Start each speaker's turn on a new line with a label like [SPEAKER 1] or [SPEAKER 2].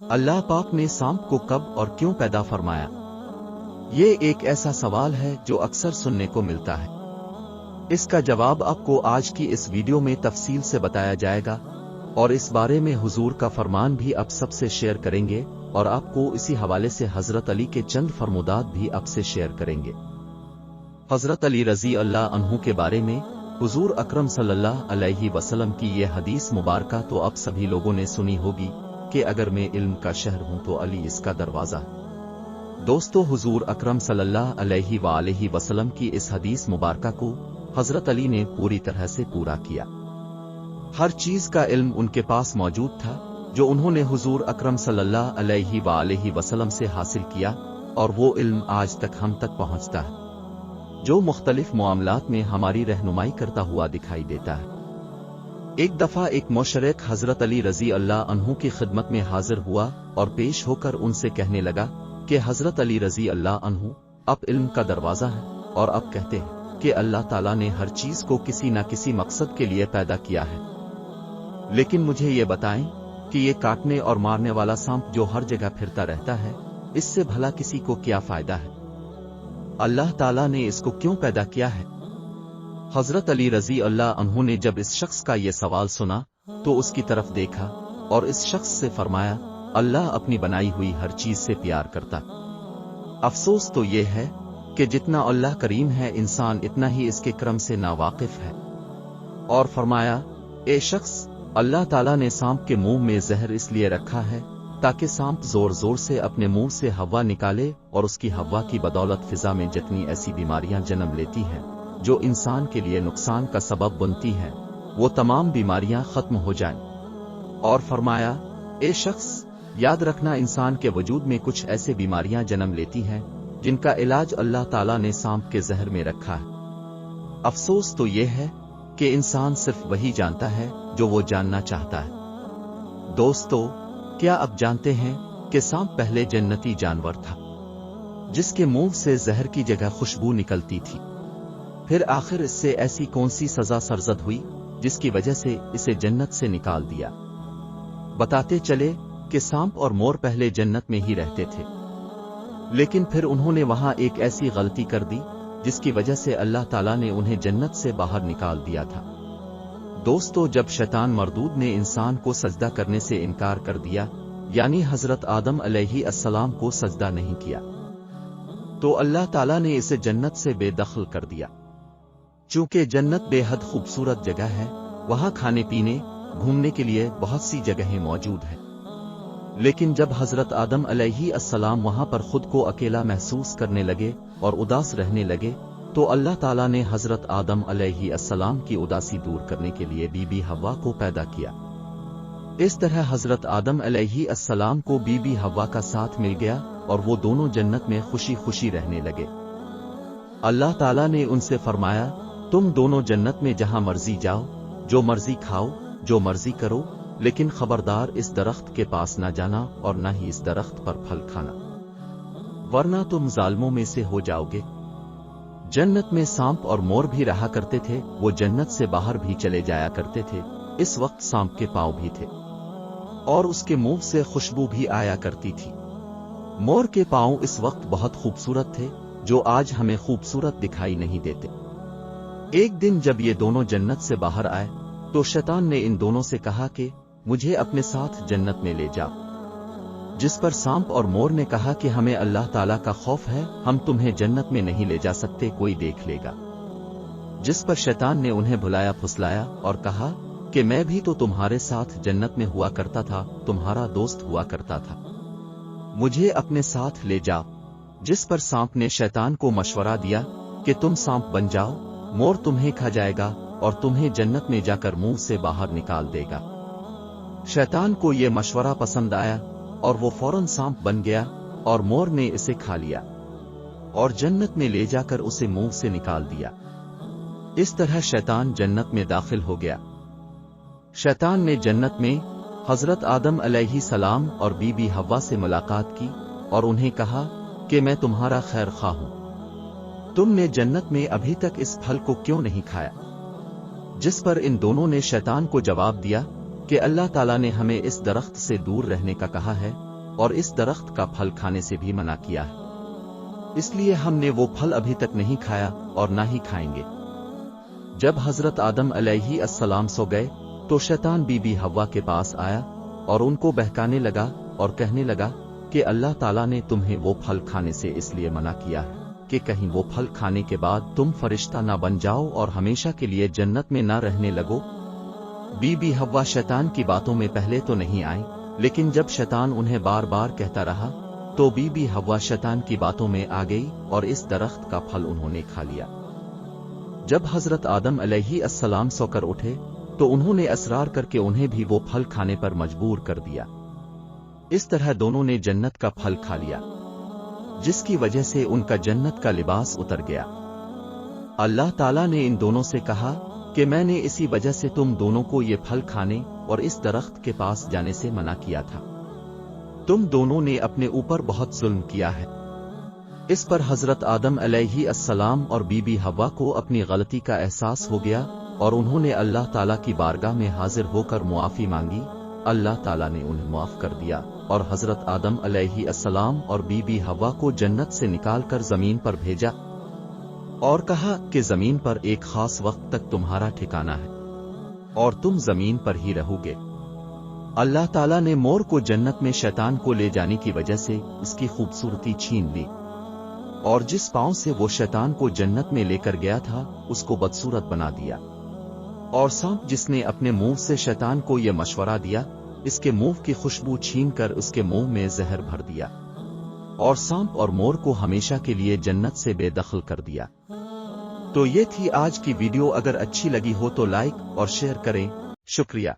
[SPEAKER 1] अल्लाह पाक ने सांप को कब और क्यों पैदा फरमाया? ये एक ऐसा सवाल है जो अक्सर सुनने को मिलता है। इसका जवाब आपको आज की इस वीडियो में तफसील से बताया जाएगा और इस बारे में हुजूर का फरमान भी आप सबसे शेयर करेंगे और आपको इसी हवाले से हजरत अली के चंद फरमुदात भी आपसे शेयर करेंगे। हजरत अली रजी अल्लाह अन्हु के बारे में हुजूर अकरम सल्लल्लाहु अलैहि वसल्लम की ये हदीस मुबारका तो आप सभी लोगों ने सुनी होगी कि अगर मैं इल्म का शहर हूं तो अली इसका दरवाजा है। दोस्तों, हुजूर अकरम सल्लल्लाहु अलैहि वसल्लम की इस हदीस मुबारका को हजरत अली ने पूरी तरह से पूरा किया। हर चीज का इल्म उनके पास मौजूद था जो उन्होंने हुजूर अकरम सल्लल्लाहु अलैहि वसल्लम से हासिल किया, और वो इल्म आज तक हम तक पहुंचता है जो मुख्तलिफ मामलात में हमारी रहनुमाई करता हुआ दिखाई देता है। एक दफा एक मुशरिक हजरत अली रजी अल्लाह अन्हु की खिदमत में हाजिर हुआ और पेश होकर उनसे कहने लगा कि हजरत अली रजी अल्लाह अन्हु, आप इल्म का दरवाजा है और अब कहते हैं कि अल्लाह ताला ने हर चीज को किसी न किसी मकसद के लिए पैदा किया है, लेकिन मुझे ये बताएं कि ये काटने और मारने वाला सांप जो हर जगह फिरता रहता है, इससे भला किसी को क्या फायदा है? अल्लाह ताला ने इसको क्यों पैदा किया है? हजरत अली रजी अल्लाह अन्हु ने जब इस शख्स का ये सवाल सुना तो उसकी तरफ देखा और इस शख्स से फरमाया, अल्लाह अपनी बनाई हुई हर चीज से प्यार करता। अफसोस तो ये है कि जितना अल्लाह करीम है इंसान इतना ही इसके क्रम से नावाकिफ है। और फरमाया, ए शख्स, अल्लाह ताला ने सांप के मुंह में जहर इसलिए रखा है ताकि सांप जोर जोर से अपने मुंह से हवा निकाले और उसकी हवा की बदौलत फिजा में जितनी ऐसी बीमारियां जन्म लेती हैं जो इंसान के लिए नुकसान का सबब बनती हैं, वो तमाम बीमारियां खत्म हो जाएं। और फरमाया, ए शख्स, याद रखना इंसान के वजूद में कुछ ऐसे बीमारियां जन्म लेती हैं जिनका इलाज अल्लाह ताला ने सांप के जहर में रखा है। अफसोस तो ये है कि इंसान सिर्फ वही जानता है जो वो जानना चाहता है। दोस्तों, क्या आप जानते हैं कि सांप पहले जन्नती जानवर था जिसके मुंह से जहर की जगह खुशबू निकलती थी? फिर आखिर इससे ऐसी कौन सी सजा सरजद हुई जिसकी वजह से इसे जन्नत से निकाल दिया? बताते चले कि सांप और मोर पहले जन्नत में ही रहते थे, लेकिन फिर उन्होंने वहां एक ऐसी गलती कर दी जिसकी वजह से अल्लाह ताला ने उन्हें जन्नत से बाहर निकाल दिया था। दोस्तों, जब शैतान मरदूद ने इंसान को सजदा करने से इनकार कर दिया, यानी हजरत आदम अलैहिस्सलाम को सजदा नहीं किया, तो अल्लाह ताला ने इसे जन्नत से बेदखल कर दिया। चूंकि जन्नत बेहद खूबसूरत जगह है, वहां खाने पीने घूमने के लिए बहुत सी जगहें मौजूद हैं, लेकिन जब हजरत आदम अलैहिस्सलाम वहां पर खुद को अकेला महसूस करने लगे और उदास रहने लगे, तो अल्लाह ताला ने हजरत आदम अलैहिस्सलाम की उदासी दूर करने के लिए बीबी हव्वा को पैदा किया। इस तरह हजरत आदम अलैहिस्सलाम को बीबी हव्वा का साथ मिल गया और वो दोनों जन्नत में खुशी खुशी रहने लगे। अल्लाह ताला ने उनसे फरमाया, तुम दोनों जन्नत में जहां मर्जी जाओ, जो मर्जी खाओ, जो मर्जी करो, लेकिन खबरदार इस दरख्त के पास न जाना और न ही इस दरख्त पर फल खाना, वरना तुम जालिमों में से हो जाओगे। जन्नत में सांप और मोर भी रहा करते थे, वो जन्नत से बाहर भी चले जाया करते थे। इस वक्त सांप के पांव भी थे और उसके मुंह से खुशबू भी आया करती थी। मोर के पांव इस वक्त बहुत खूबसूरत थे, जो आज हमें खूबसूरत दिखाई नहीं देते। एक दिन जब ये दोनों जन्नत से बाहर आए तो शैतान ने इन दोनों से कहा कि मुझे अपने साथ जन्नत में ले जाओ, जिस पर सांप और मोर ने कहा कि हमें अल्लाह ताला का खौफ है, हम तुम्हें जन्नत में नहीं ले जा सकते, कोई देख लेगा। जिस पर शैतान ने उन्हें भुलाया फुसलाया और कहा कि मैं भी तो तुम्हारे साथ जन्नत में हुआ करता था, तुम्हारा दोस्त हुआ करता था, मुझे अपने साथ ले जाओ। जिस पर सांप ने शैतान को मशवरा दिया कि तुम सांप बन जाओ, मोर तुम्हें खा जाएगा और तुम्हें जन्नत में जाकर मुंह से बाहर निकाल देगा। शैतान को यह मशवरा पसंद आया और वो फौरन सांप बन गया और मोर ने इसे खा लिया और जन्नत में ले जाकर उसे मुंह से निकाल दिया। इस तरह शैतान जन्नत में दाखिल हो गया। शैतान ने जन्नत में हजरत आदम अलैहिस्सलाम और बीबी हव्वा से मुलाकात की और उन्हें कहा कि मैं तुम्हारा खैर खा हूं, तुमने जन्नत में अभी तक इस फल को क्यों नहीं खाया? जिस पर इन दोनों ने शैतान को जवाब दिया कि अल्लाह ताला ने हमें इस दरख्त से दूर रहने का कहा है, اور اس درخت کا پھل کھانے سے بھی منع کیا ہے، اس لیے ہم نے وہ پھل ابھی تک نہیں کھایا اور نہ ہی کھائیں گے۔ جب حضرت آدم علیہ السلام سو گئے تو شیطان بی بی حوا کے پاس آیا اور ان کو بہکانے لگا اور کہنے لگا کہ اللہ تعالیٰ نے تمہیں وہ پھل کھانے سے اس لیے منع کیا ہے کہ کہیں وہ پھل کھانے کے بعد تم فرشتہ نہ بن جاؤ اور ہمیشہ کے لیے جنت میں نہ رہنے لگو۔ بی بی حوا شیطان کی باتوں میں پہلے تو نہیں آئیں، لیکن جب شیطان انہیں بار بار کہتا رہا تو بی بی حوا شیطان کی باتوں میں آ گئی اور اس درخت کا پھل انہوں نے کھا لیا۔ جب حضرت آدم علیہ السلام سو کر اٹھے تو انہوں نے اصرار کر کے انہیں بھی وہ پھل کھانے پر مجبور کر دیا۔ اس طرح دونوں نے جنت کا پھل کھا لیا، جس کی وجہ سے ان کا جنت کا لباس اتر گیا۔ اللہ تعالیٰ نے ان دونوں سے کہا کہ میں نے اسی وجہ سے تم دونوں کو یہ پھل کھانے اور اس درخت کے پاس جانے سے منع کیا تھا۔ تم دونوں نے اپنے اوپر بہت ظلم کیا ہے۔ اس پر حضرت آدم علیہ السلام اور بی بی حوا کو اپنی غلطی کا احساس ہو گیا اور انہوں نے اللہ تعالیٰ کی بارگاہ میں حاضر ہو کر معافی مانگی۔ اللہ تعالیٰ نے انہیں معاف کر دیا اور حضرت آدم علیہ السلام اور بی بی حوا کو جنت سے نکال کر زمین پر بھیجا اور کہا کہ زمین پر ایک خاص وقت تک تمہارا ٹھکانہ ہے اور تم زمین پر ہی رہو گے۔ اللہ تعالیٰ نے مور کو جنت میں شیطان کو لے جانے کی وجہ سے اس کی خوبصورتی چھین لی، اور جس پاؤں سے وہ شیطان کو جنت میں لے کر گیا تھا اس کو بدصورت بنا دیا۔ اور سانپ جس نے اپنے منہ سے شیطان کو یہ مشورہ دیا، اس کے منہ کی خوشبو چھین کر اس کے منہ میں زہر بھر دیا، اور سانپ اور مور کو ہمیشہ کے لیے جنت سے بے دخل کر دیا۔ تو یہ تھی آج کی ویڈیو، اگر اچھی لگی ہو تو لائک اور شیئر کریں۔ شکریہ۔